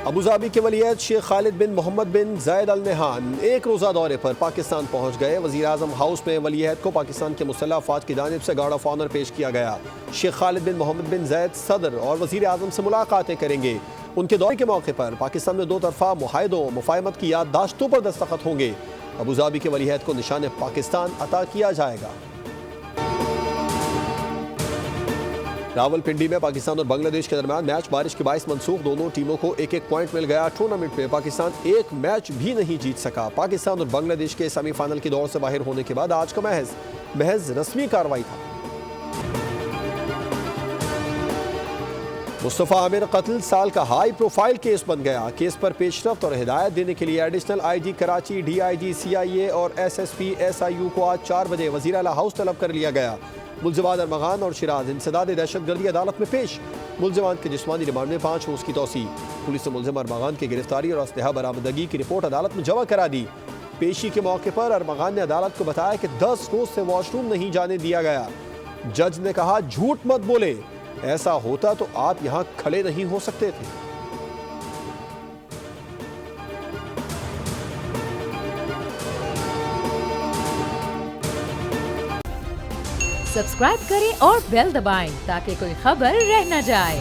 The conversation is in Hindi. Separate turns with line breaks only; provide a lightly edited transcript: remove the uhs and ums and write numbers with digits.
अबूधाबी के वलीयत शेख खालिद बिन मोहम्मद बिन जायद अल नहान एक रोज़ा दौरे पर पाकिस्तान पहुँच गए। वज़ीर आज़म हाउस में वलीयत को पाकिस्तान के मुसल्लह अफ़वाज की जानिब से गार्ड ऑफ ऑनर पेश किया गया। शेख खालिद बिन मोहम्मद बिन जायद सदर और वज़ीर आज़म से मुलाकातें करेंगे। उनके दौरे के मौके पर पाकिस्तान में दो तरफ़ा मुआहदों मुफ़ाहमत की याददाश्तों पर दस्तखत होंगे। अबूधाबी के वलीयत को निशान पाकिस्तान अता किया जाएगा। रावलपिंडी में पाकिस्तान और बांग्लादेश के दरमियान मैच बारिश के बाइस मनसूख। दोनों टीमों को एक एक पॉइंट मिल गया। टूर्नामेंट में पाकिस्तान एक मैच भी नहीं जीत सका। पाकिस्तान और बांग्लादेश के सेमीफाइनल की दौड़ से बाहर होने के बाद आज का महज रस्मी कार्रवाई था। मुस्तफ़ा आमिर कत्ल साल का हाई प्रोफाइल केस बन गया। केस पर पेशरफ्त और हिदायत देने के लिए additional IG Karachi, DIG CIA और SSP SIU को आज 4 बजे वज़ीर आला हाउस तलब कर लिया गया। मुल्ज़िमान अरमगान और शिराज इंसदाद दहशतगर्दी अदालत में पेश। मुल्ज़िमान के जिस्मानी रिमांड में 5 रोज़ की तौसी। पुलिस ने मुल्ज़िम अरमगान की गिरफ्तारी और असलहा बरामदगी की रिपोर्ट अदालत में जमा करा दी। पेशी के मौके पर अरमगान ने अदालत को बताया कि 10 रोज़ से वॉशरूम नहीं जाने दिया गया। जज ने कहा, झूठ मत बोले, ऐसा होता तो आप यहाँ खड़े नहीं हो सकते थे।
सब्सक्राइब करें और बेल दबाएं ताकि कोई खबर रह न जाए।